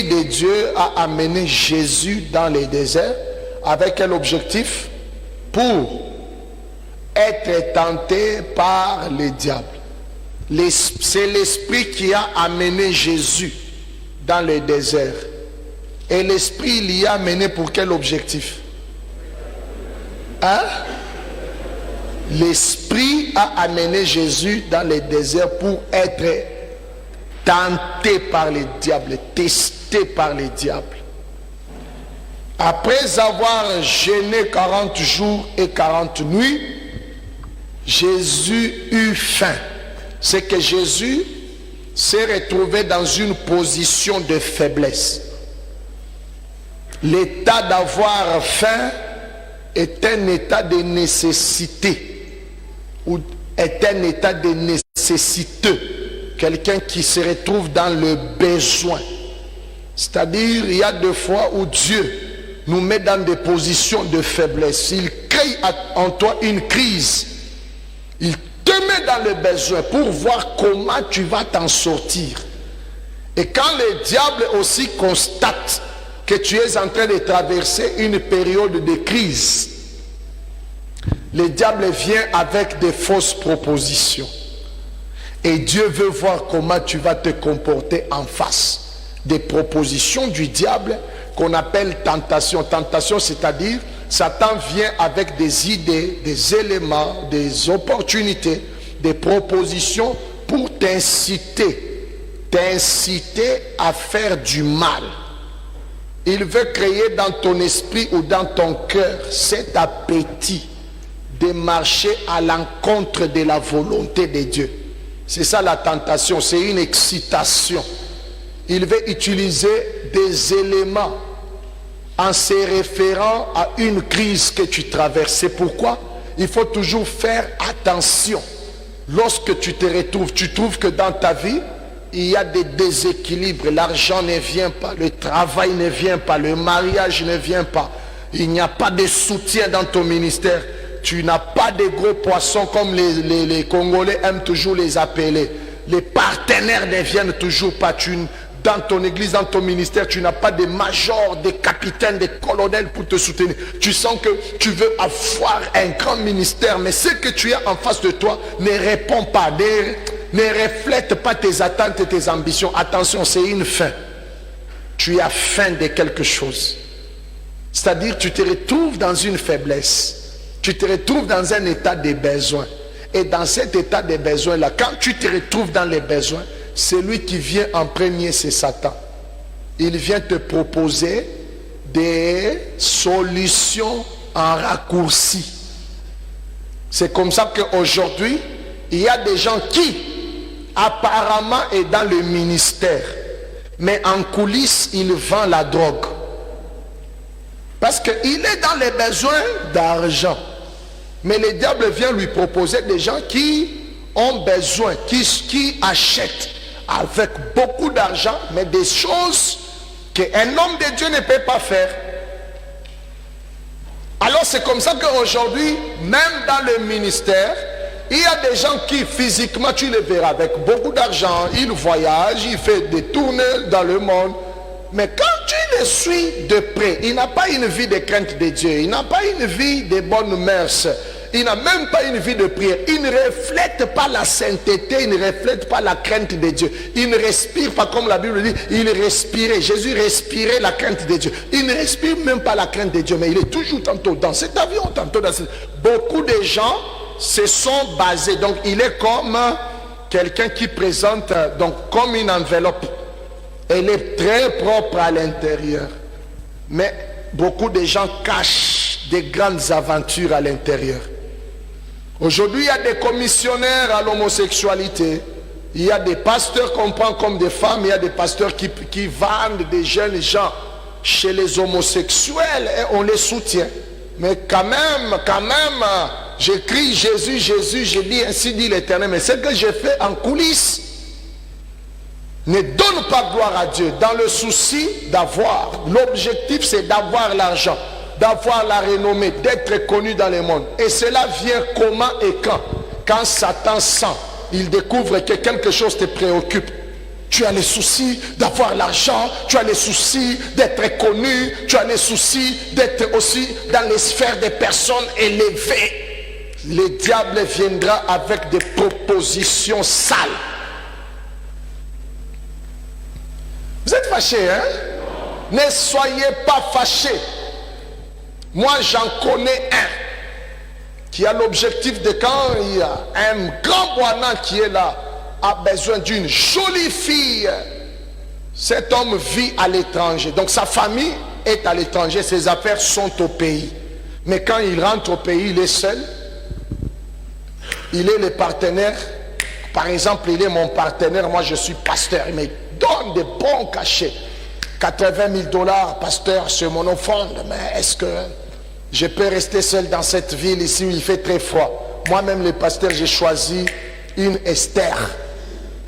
de Dieu a amené Jésus dans les déserts avec quel objectif? Pour être tenté par le diable. C'est l'Esprit qui a amené Jésus dans le désert. Et l'Esprit l'y a amené pour quel objectif? Hein? L'Esprit a amené Jésus dans le désert pour être tenté par le diable, testé par le diable. Après avoir jeûné 40 jours et 40 nuits, Jésus eut faim. C'est que Jésus s'est retrouvé dans une position de faiblesse. L'état d'avoir faim est un état de nécessité ou est un état de nécessiteux. Quelqu'un qui se retrouve dans le besoin. C'est-à-dire, il y a des fois où Dieu nous met dans des positions de faiblesse. Il crée en toi une crise. Il te met dans le besoin pour voir comment tu vas t'en sortir. Et quand le diable aussi constate que tu es en train de traverser une période de crise, le diable vient avec des fausses propositions. Et Dieu veut voir comment tu vas te comporter en face des propositions du diable qu'on appelle tentation. Tentation, c'est-à-dire, Satan vient avec des idées, des éléments, des opportunités, des propositions pour t'inciter à faire du mal. Il veut créer dans ton esprit ou dans ton cœur cet appétit de marcher à l'encontre de la volonté de Dieu. C'est ça la tentation, c'est une excitation. Il veut utiliser des éléments en se référant à une crise que tu traverses. C'est pourquoi il faut toujours faire attention. Lorsque tu te retrouves, tu trouves que dans ta vie, il y a des déséquilibres. L'argent ne vient pas, le travail ne vient pas, le mariage ne vient pas. Il n'y a pas de soutien dans ton ministère. Tu n'as pas de gros poissons comme les Congolais aiment toujours les appeler. Les partenaires ne viennent toujours pas. Dans ton église, dans ton ministère, tu n'as pas de majors, de capitaines, de colonels pour te soutenir. Tu sens que tu veux avoir un grand ministère, mais ce que tu as en face de toi ne répond pas, ne reflète pas tes attentes et tes ambitions. Attention, c'est une faim. Tu as faim de quelque chose. C'est-à-dire, tu te retrouves dans une faiblesse. Tu te retrouves dans un état de besoin. Et dans cet état de besoin-là, quand tu te retrouves dans les besoins, celui qui vient en premier, c'est Satan. Il vient te proposer des solutions en raccourci. C'est comme ça qu'aujourd'hui, il y a des gens qui, apparemment, est dans le ministère. Mais en coulisses, il vend la drogue. Parce qu'il est dans les besoins d'argent. Mais le diable vient lui proposer des gens qui ont besoin, qui achètent avec beaucoup d'argent, mais des choses qu'un homme de Dieu ne peut pas faire. Alors c'est comme ça qu'aujourd'hui, même dans le ministère, il y a des gens qui physiquement, tu les verras avec beaucoup d'argent, ils voyagent, ils font des tournées dans le monde. Mais quand tu les suis de près, il n'a pas une vie de crainte de Dieu, il n'a pas une vie de bonnes mœurs, il n'a même pas une vie de prière, il ne reflète pas la sainteté, il ne reflète pas la crainte de Dieu, il ne respire pas comme la Bible dit, il respirait, Jésus respirait la crainte de Dieu, il ne respire même pas la crainte de Dieu, mais il est toujours tantôt dans cet avion, tantôt dans cet... Beaucoup de gens se sont basés, donc il est comme quelqu'un qui présente donc comme une enveloppe. Elle est très propre à l'intérieur. Mais beaucoup de gens cachent des grandes aventures à l'intérieur. Aujourd'hui, il y a des commissionnaires à l'homosexualité. Il y a des pasteurs qu'on prend comme des femmes. Il y a des pasteurs qui vendent des jeunes gens chez les homosexuels et on les soutient. Mais quand même, j'écris Jésus, Jésus, je dis ainsi dit l'Éternel. Mais ce que j'ai fait en coulisses ne donne pas gloire à Dieu. Dans le souci d'avoir, l'objectif c'est d'avoir l'argent, d'avoir la renommée, d'être connu dans le monde. Et cela vient comment et quand? Quand Satan sent, il découvre que quelque chose te préoccupe. Tu as les soucis d'avoir l'argent, tu as les soucis d'être connu, tu as les soucis d'être aussi dans les sphères des personnes élevées. Le diable viendra avec des propositions sales. Vous êtes fâchés, hein? Ne soyez pas fâchés. Moi, j'en connais un qui a l'objectif de, quand il y a un grand boinan qui est là, a besoin d'une jolie fille. Cet homme vit à l'étranger. Donc sa famille est à l'étranger, ses affaires sont au pays. Mais quand il rentre au pays, il est seul. Il est le partenaire. Par exemple, il est mon partenaire, moi je suis pasteur. Il me donne des bons cachets. 80 000 $, pasteur, c'est mon offrande. Mais est-ce que je peux rester seul dans cette ville ici où il fait très froid? Moi-même, le pasteur, j'ai choisi une Esther.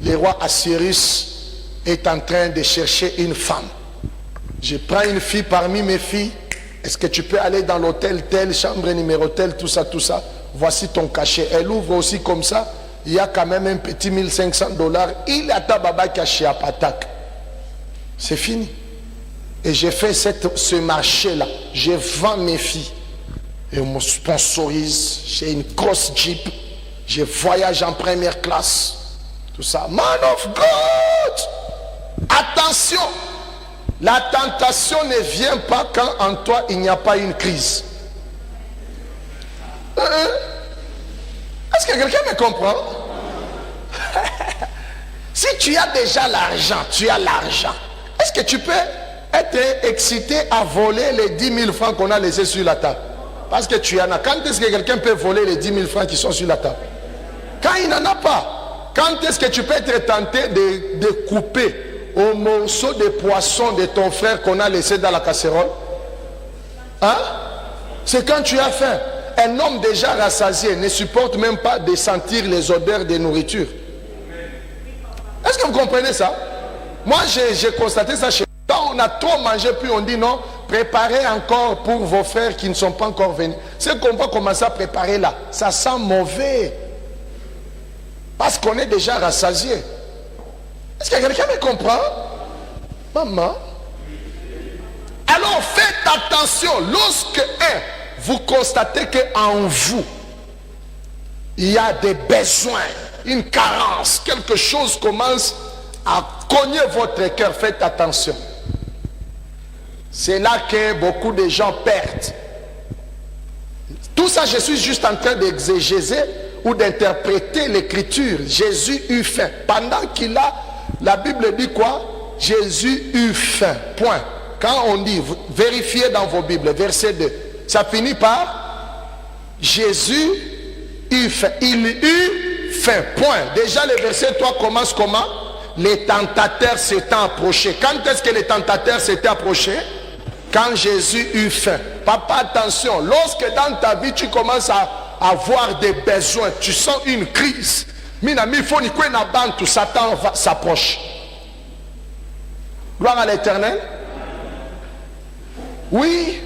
Le roi Assyrus est en train de chercher une femme. Je prends une fille parmi mes filles. Est-ce que tu peux aller dans l'hôtel tel, chambre numéro tel, tout ça, tout ça. Voici ton cachet. Elle ouvre aussi comme ça. Il y a quand même un petit 1500 $. Il a ta baba caché à Patak. C'est fini. Et j'ai fait ce marché-là. Je vends mes filles. Et on me sponsorise. J'ai une grosse Jeep. Je voyage en première classe. Tout ça. Man of God! Attention! La tentation ne vient pas quand en toi il n'y a pas une crise. Est-ce que quelqu'un me comprend? Si tu as déjà l'argent, tu as l'argent. Est-ce que tu peux être excité à voler les 10 000 francs qu'on a laissés sur la table? Parce que tu en as. Quand est-ce que quelqu'un peut voler les 10 000 francs qui sont sur la table? Quand il n'en a pas. Quand est-ce que tu peux être tenté de couper au morceau de poisson de ton frère qu'on a laissé dans la casserole? Hein? C'est quand tu as faim. Un homme déjà rassasié ne supporte même pas de sentir les odeurs de nourriture. Est-ce que vous comprenez ça? Moi, j'ai constaté ça chez nous. Quand on a trop mangé, puis on dit non, préparez encore pour vos frères qui ne sont pas encore venus. C'est qu'on va commencer à préparer là. Ça sent mauvais. Parce qu'on est déjà rassasié. Est-ce que quelqu'un me comprend? Maman. Alors faites attention. Lorsque vous constatez qu'en vous, il y a des besoins, une carence, quelque chose commence à cogner votre cœur, faites attention. C'est là que beaucoup de gens perdent. Tout ça, je suis juste en train d'exégéser ou d'interpréter l'écriture. Jésus eut faim. Pendant qu'il a, la Bible dit quoi? Jésus eut faim. Point. Quand on dit, vérifiez dans vos Bibles, verset 2. Ça finit par Jésus eut faim. Il eut faim. Point. Déjà le verset 3 commence comment? Les tentateurs s'étaient approchés. Quand est-ce que les tentateurs s'étaient approchés? Quand Jésus eut faim. Papa, attention. Lorsque dans ta vie tu commences à avoir des besoins, tu sens une crise. Minami, il faut ni quoi na bantu, Satan s'approche. Gloire à l'Éternel. Oui.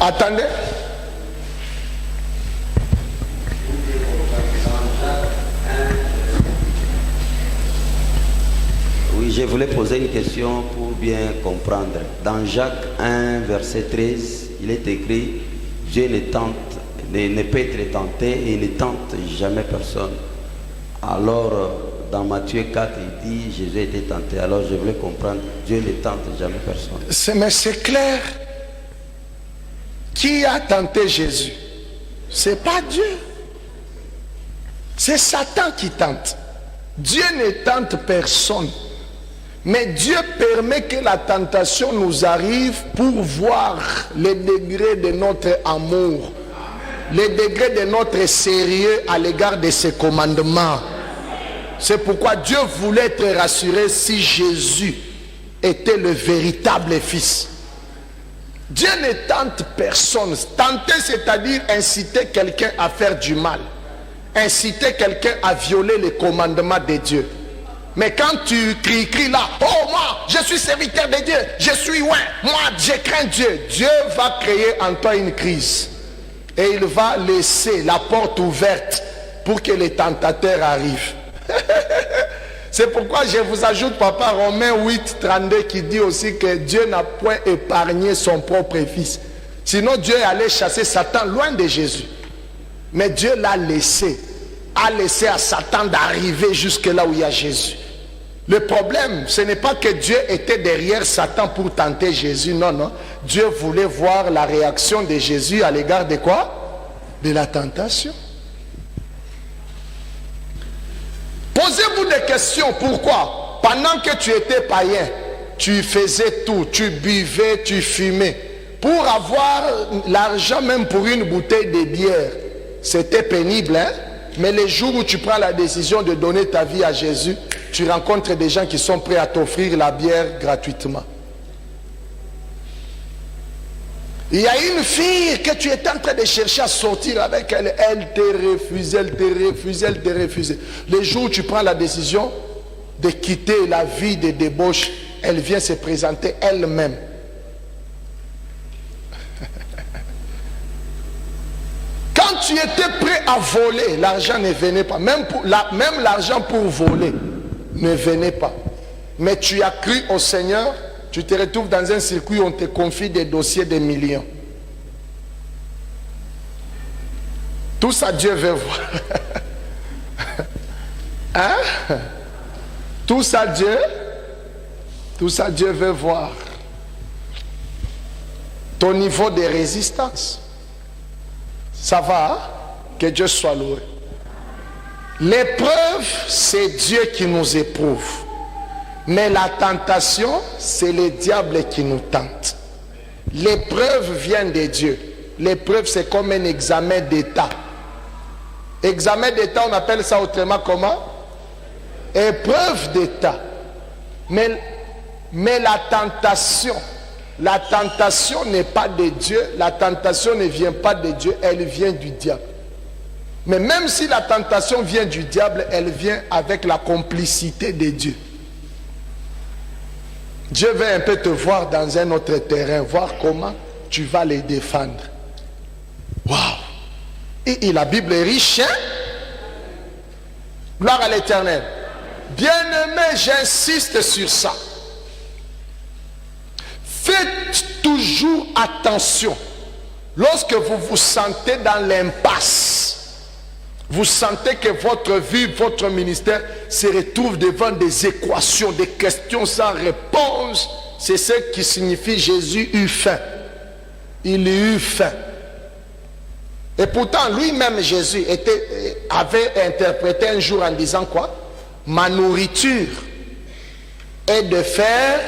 Attendez. Oui, je voulais poser une question pour bien comprendre. Dans Jacques 1, verset 13, il est écrit: Dieu ne peut être tenté et ne tente jamais personne. Alors, dans Matthieu 4, il dit Jésus a été tenté. Alors, je voulais comprendre, Dieu ne tente jamais personne. Mais c'est clair. Qui a tenté Jésus? C'est pas Dieu. C'est Satan qui tente. Dieu ne tente personne. Mais Dieu permet que la tentation nous arrive pour voir le degré de notre amour, le degré de notre sérieux à l'égard de ses commandements. C'est pourquoi Dieu voulait être rassuré si Jésus était le véritable Fils. Dieu ne tente personne. Tenter, c'est-à-dire inciter quelqu'un à faire du mal. Inciter quelqu'un à violer les commandements de Dieu. Mais quand tu cries là, oh moi, je suis serviteur de Dieu, je suis loin, moi je crains Dieu. Dieu va créer en toi une crise. Et il va laisser la porte ouverte pour que les tentateurs arrivent. C'est pourquoi je vous ajoute, papa, Romains 8, 32, qui dit aussi que Dieu n'a point épargné son propre fils. Sinon, Dieu allait chasser Satan loin de Jésus. Mais Dieu l'a laissé. A laissé à Satan d'arriver jusque là où il y a Jésus. Le problème, ce n'est pas que Dieu était derrière Satan pour tenter Jésus. Non, non. Dieu voulait voir la réaction de Jésus à l'égard de quoi? De la tentation. Posez-vous des questions. Pourquoi? Pendant que tu étais païen, tu faisais tout. Tu buvais, tu fumais. Pour avoir l'argent même pour une bouteille de bière, c'était pénible, hein? Mais les jours où tu prends la décision de donner ta vie à Jésus, tu rencontres des gens qui sont prêts à t'offrir la bière gratuitement. Il y a une fille que tu étais en train de chercher à sortir avec elle. Elle te refuse, elle te refuse, elle te refuse. Les jours où tu prends la décision de quitter la vie de débauche, elle vient se présenter elle-même. Quand tu étais prêt à voler, l'argent ne venait pas. Même l'argent pour voler ne venait pas. Mais tu as cru au Seigneur. Tu te retrouves dans un circuit où on te confie des dossiers de millions. Tout ça, Dieu veut voir. Hein? Tout ça, Dieu veut voir. Ton niveau de résistance. Ça va, hein? Que Dieu soit loué. L'épreuve, c'est Dieu qui nous éprouve. Mais la tentation, c'est le diable qui nous tente. L'épreuve vient de Dieu. L'épreuve, c'est comme un examen d'état. Examen d'état, on appelle ça autrement comment? Épreuve d'état. Mais la tentation n'est pas de Dieu. La tentation ne vient pas de Dieu, elle vient du diable. Mais même si la tentation vient du diable, elle vient avec la complicité de Dieu. Dieu veut un peu te voir dans un autre terrain, voir comment tu vas les défendre. Waouh! Et la Bible est riche, hein? Gloire à l'Éternel. Bien-aimé, j'insiste sur ça. Faites toujours attention. Lorsque vous vous sentez dans l'impasse, vous sentez que votre vie, votre ministère se retrouve devant des équations, des questions sans réponse. C'est ce qui signifie Jésus eut faim. Il eut faim. Et pourtant, lui-même, Jésus avait interprété un jour en disant quoi? Ma nourriture est de faire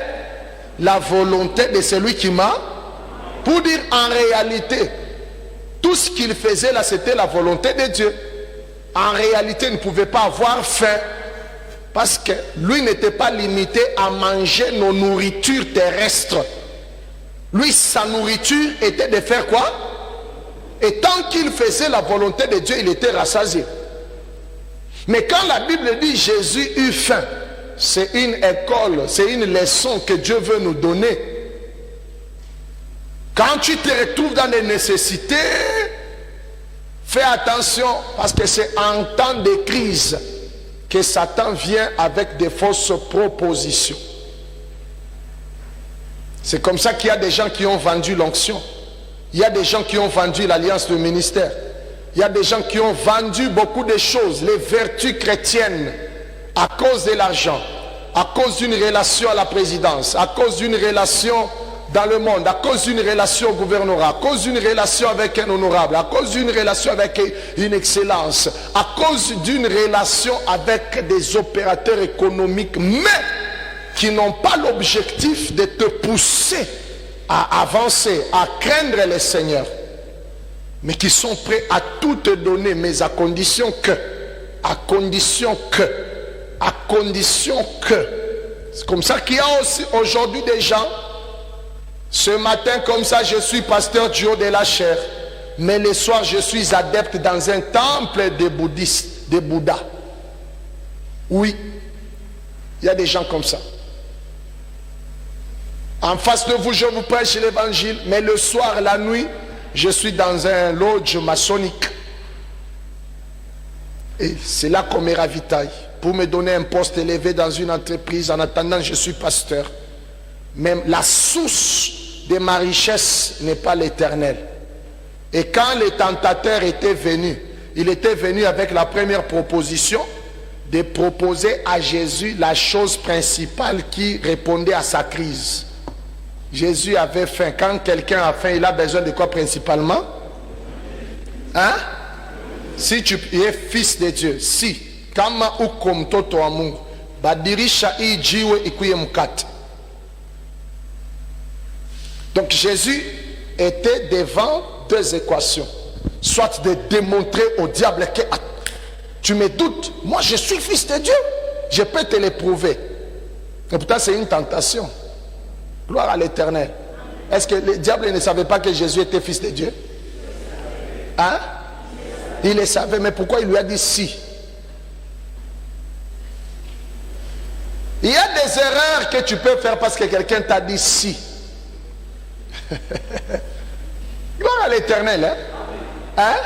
la volonté de celui qui m'a. Pour dire en réalité, tout ce qu'il faisait là, c'était la volonté de Dieu. En réalité, il ne pouvait pas avoir faim. Parce que lui n'était pas limité à manger nos nourritures terrestres. Lui, sa nourriture était de faire quoi? Et tant qu'il faisait la volonté de Dieu, il était rassasié. Mais quand la Bible dit Jésus eut faim, c'est une école, c'est une leçon que Dieu veut nous donner. Quand tu te retrouves dans des nécessités, fais attention parce que c'est en temps de crise que Satan vient avec des fausses propositions. C'est comme ça qu'il y a des gens qui ont vendu l'onction. Il y a des gens qui ont vendu l'alliance de ministère. Il y a des gens qui ont vendu beaucoup de choses, les vertus chrétiennes, à cause de l'argent, à cause d'une relation à la présidence, à cause d'une relation dans le monde, à cause d'une relation au gouvernorat, à cause d'une relation avec un honorable, à cause d'une relation avec une excellence, à cause d'une relation avec des opérateurs économiques, mais qui n'ont pas l'objectif de te pousser à avancer, à craindre le Seigneur, mais qui sont prêts à tout te donner, mais à condition que, c'est comme ça qu'il y a aussi aujourd'hui des gens. Ce matin, comme ça, je suis pasteur du haut de la chair, mais le soir, je suis adepte dans un temple de bouddhistes, de Bouddha. Oui, il y a des gens comme ça. En face de vous, je vous prêche l'évangile, mais le soir, la nuit, je suis dans un lodge maçonnique. Et c'est là qu'on me ravitaille. Pour me donner un poste élevé dans une entreprise, en attendant, je suis pasteur. Même la source de ma richesse n'est pas l'Éternel. Et quand le tentateur était venu, il était venu avec la première proposition de proposer à Jésus la chose principale qui répondait à sa crise. Jésus avait faim. Quand quelqu'un a faim, il a besoin de quoi principalement? Hein? Si tu es fils de Dieu, si kama uko mtoto wa Mungu, badirisha hii jiwe ikuye mkate. Donc Jésus était devant deux équations. Soit de démontrer au diable que tu me doutes, moi je suis fils de Dieu, je peux te l'éprouver. Et pourtant c'est une tentation. Gloire à l'Éternel. Est-ce que le diable ne savait pas que Jésus était fils de Dieu? Hein? Il le savait, mais pourquoi il lui a dit si? Il y a des erreurs que tu peux faire parce que quelqu'un t'a dit si. Gloire à l'Éternel. Hein? Hein?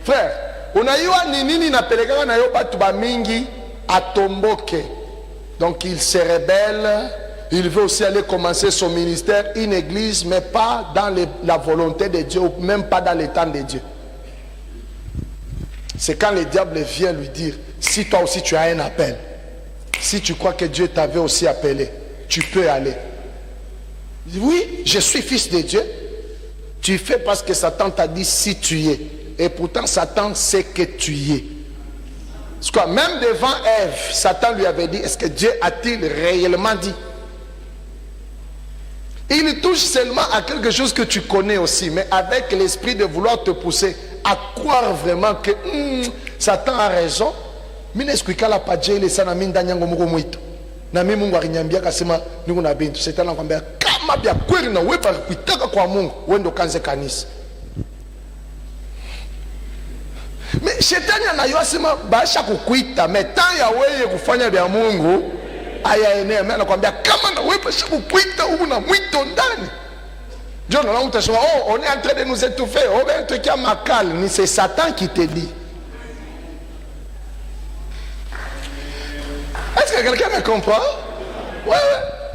Frère, on a eu un nini na peleka na yo batu ba mingi atomboke. Donc il se rebelle, il veut aussi aller commencer son ministère, une église, mais pas dans la volonté de Dieu, ou même pas dans le temps de Dieu. C'est quand le diable vient lui dire, si toi aussi tu as un appel, si tu crois que Dieu t'avait aussi appelé, tu peux aller. Oui, je suis fils de Dieu. Tu fais parce que Satan t'a dit si tu y es. Et pourtant Satan sait que tu y es. Parce que même devant Ève, Satan lui avait dit, est-ce que Dieu a-t-il réellement dit? Il touche seulement à quelque chose que tu connais aussi, mais avec l'esprit de vouloir te pousser à croire vraiment que Satan a raison. Mais shetani anayosema basha kukuita metani ya wewe kufanya vya Mungu ayaenea. Mimi nakwambia kama na wewe basha kukuita huko na mwito ndani. Dieu non utasema oh on est en train de nous étouffer, on va être qui a macal, ni c'est Satan qui te dit. Est-ce que quelqu'un me comprend? Ouais.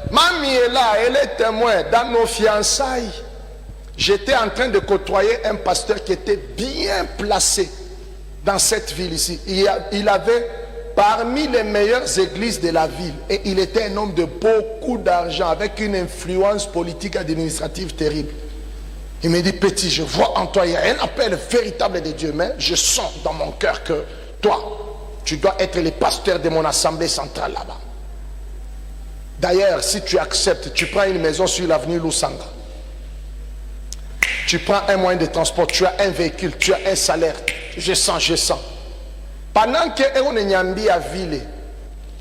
Mamie est là, elle est témoin dans nos fiançailles. J'étais en train de côtoyer un pasteur qui était bien placé dans cette ville ici. Il avait parmi les meilleures églises de la ville. Et il était un homme de beaucoup d'argent, avec une influence politique administrative terrible. Il me dit, petit, je vois en toi, il y a un appel véritable de Dieu, mais je sens dans mon cœur que toi, tu dois être le pasteur de mon assemblée centrale là-bas. D'ailleurs, si tu acceptes, tu prends une maison sur l'avenue Lusanga. Tu prends un moyen de transport, tu as un véhicule, tu as un salaire. Je sens. Pendant que on est nyambi à ville,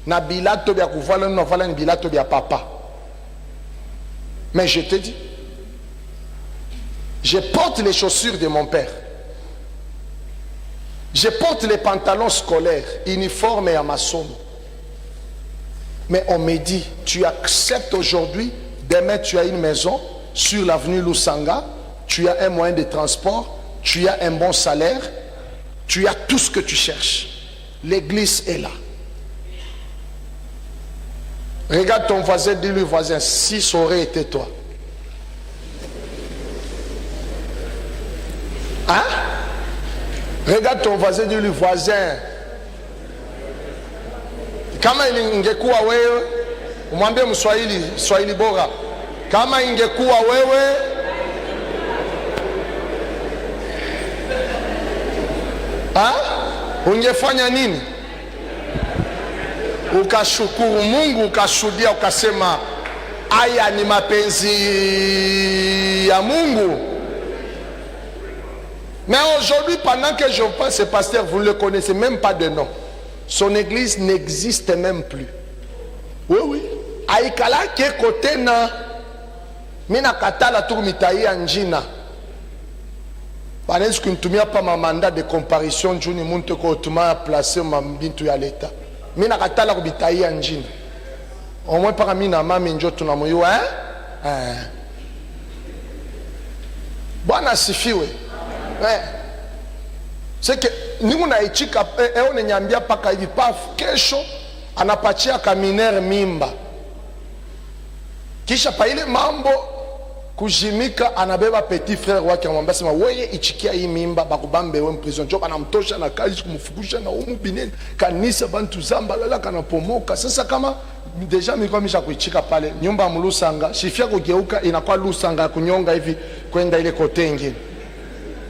na bilato bia kuvala no vala ni bilato bia papa. Mais je te dis, je porte les chaussures de mon père. Je porte les pantalons scolaires, uniformes et à ma somme. Mais on me dit, tu acceptes aujourd'hui, demain tu as une maison sur l'avenue Lusanga, tu as un moyen de transport, tu as un bon salaire, tu as tout ce que tu cherches. L'église est là. Regarde ton voisin, dis-lui voisin, si ça aurait été toi. Hein? Regarde ton voisin, dis-lui voisin. Kama ingekuwa wewe, umwambie Mswahili bora. Kama ingekuwa wewe, ungefanya nini? Ukashukuru Mungu, ukashuhudia, ukasema haya ni mapenzi ya Mungu. Mais aujourd'hui, pendant que je pense, ce pasteur, vous ne le connaissez même pas de nom. Son église n'existe même plus. Oui. Aikala ke kote na mina katala tour mitai anjina. Parce que nous n'avons pas ma mandat de comparution, je ne sais pas comment placer ma bintu ya l'État. Mina katala ko mitai anjina. Au moins par mina mama njoto na moyo Bwana asifiwe. Ouais. C'est que Ninguna ichika eone nyambia paka hivi paf kesho anapatia kaminer mimba. Kisha pa ile mambo kujimika anabeba petit frère wake anamwambia sema wewe ichikia hii mimba bakubambe wewe prison job anamtosha na kazi kumfukisha na umu binene kanisa bantu zamba lala kanapomoka. Sasa kama deja miko misha kuichika pale nyumba mlusanga shifia kugeuka inakuwa lusanga kunyonga hivi kwenda ile kote nyingine.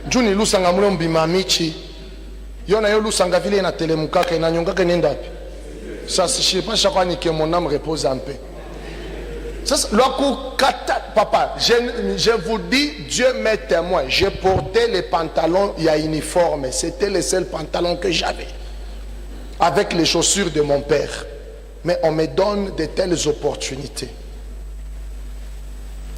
Juni lusanga mule mbimamichi yona yo lusanga vile inatelemukaka inanyongaka nenda wapi? Sasa je sais pas chaque fois que mon âme repose en paix. Ça, papa, je vous dis, Dieu m'est témoin. Je portais les pantalons, il y a uniforme. C'était les seuls pantalons que j'avais. Avec les chaussures de mon père. Mais on me donne de telles opportunités.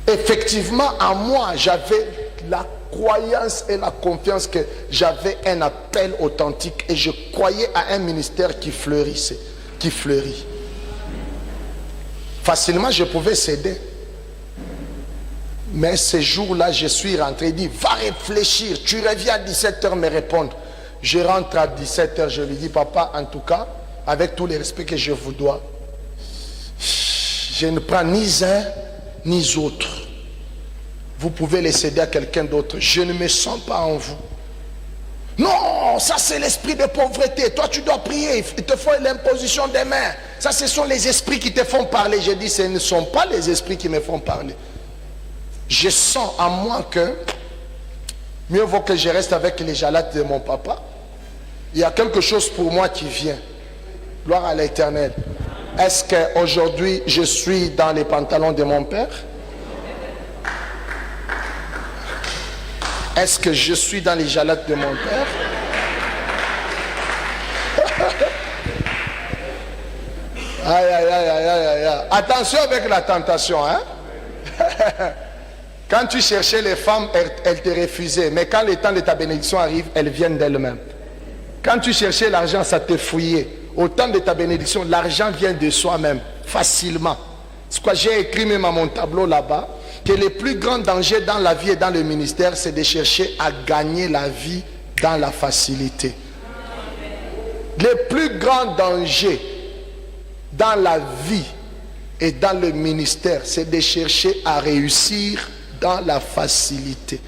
Effectivement, à moi, j'avais la croyance et la confiance que j'avais un appel authentique. Et je croyais à un ministère qui fleurissait, qui fleurit. Facilement, je pouvais céder. Mais ce jour-là, je suis rentré. Il dit, va réfléchir. Tu reviens à 17h me répondre. Je rentre à 17h. Je lui dis, papa, en tout cas, avec tout le respect que je vous dois, je ne prends ni un ni autre. Vous pouvez les céder à quelqu'un d'autre. Je ne me sens pas en vous. Non, ça c'est l'esprit de pauvreté. Toi tu dois prier, il te faut l'imposition des mains. Ça ce sont les esprits qui te font parler. Je dis ce ne sont pas les esprits qui me font parler. Je sens en moi que mieux vaut que je reste avec les jalates de mon papa. Il y a quelque chose pour moi qui vient. Gloire à l'Éternel. Est-ce qu'aujourd'hui je suis dans les pantalons de mon père? Est-ce que je suis dans les jalates de mon père? Aïe, aïe, aïe, aïe, aïe, aïe. Attention avec la tentation, hein? Quand tu cherchais les femmes, elles te refusaient. Mais quand le temps de ta bénédiction arrive, elles viennent d'elles-mêmes. Quand tu cherchais l'argent, ça te fouillait. Au temps de ta bénédiction, l'argent vient de soi-même, facilement. C'est quoi j'ai écrit même à mon tableau là-bas, que le plus grand danger dans la vie et dans le ministère, c'est de chercher à gagner la vie dans la facilité. Le plus grand danger dans la vie et dans le ministère, c'est de chercher à réussir dans la facilité.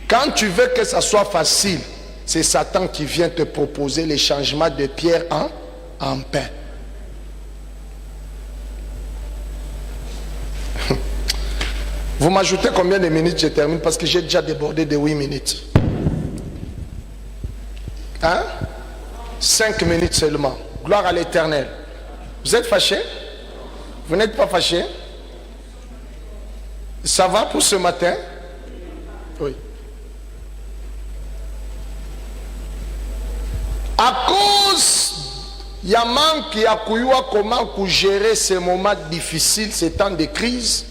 Quand tu veux que ça soit facile, c'est Satan qui vient te proposer les changements de pierre en pain. Vous m'ajoutez combien de minutes je termine parce que j'ai déjà débordé de 8 minutes. Hein? 5 minutes seulement. Gloire à l'Éternel. Vous êtes fâchés? Vous n'êtes pas fâchés? Ça va pour ce matin? Oui. À cause, il y a manque, il y a comment gérer ces moments difficiles, ces temps de crise.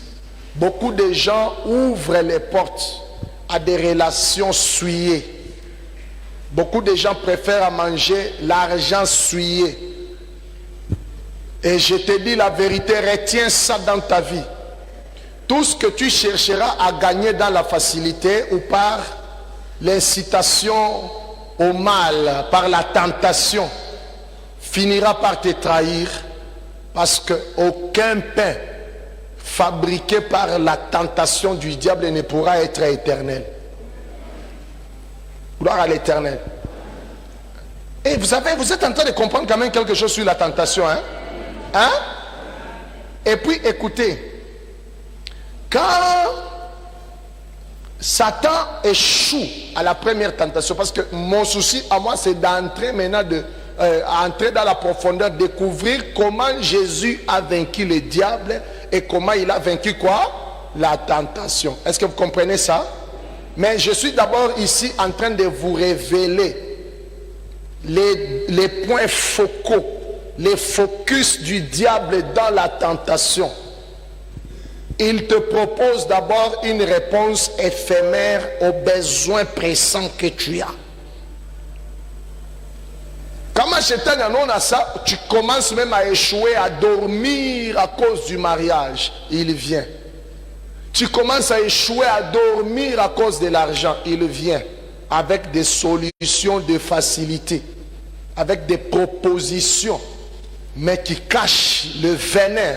Beaucoup de gens ouvrent les portes à des relations souillées. Beaucoup de gens préfèrent manger l'argent souillé. Et je te dis la vérité, retiens ça dans ta vie. Tout ce que tu chercheras à gagner dans la facilité ou par l'incitation au mal, par la tentation, finira par te trahir parce qu'aucun pain fabriqué par la tentation du diable ne pourra être éternel. Gloire à l'Éternel. Et vous savez, vous êtes en train de comprendre quand même quelque chose sur la tentation, hein? Hein? Et puis écoutez, quand Satan échoue à la première tentation, parce que mon souci à moi c'est d'entrer maintenant entrer dans la profondeur, découvrir comment Jésus a vaincu le diable et comment il a vaincu quoi? La tentation. Est-ce que vous comprenez ça? Mais je suis d'abord ici en train de vous révéler les points focaux, les focus du diable dans la tentation. Il te propose d'abord une réponse éphémère aux besoins pressants que tu as. Quand ça, tu commences même à échouer, à dormir à cause du mariage. Il vient. Tu commences à échouer, à dormir à cause de l'argent. Il vient. avec des solutions de facilité, avec des propositions, mais qui cachent le venin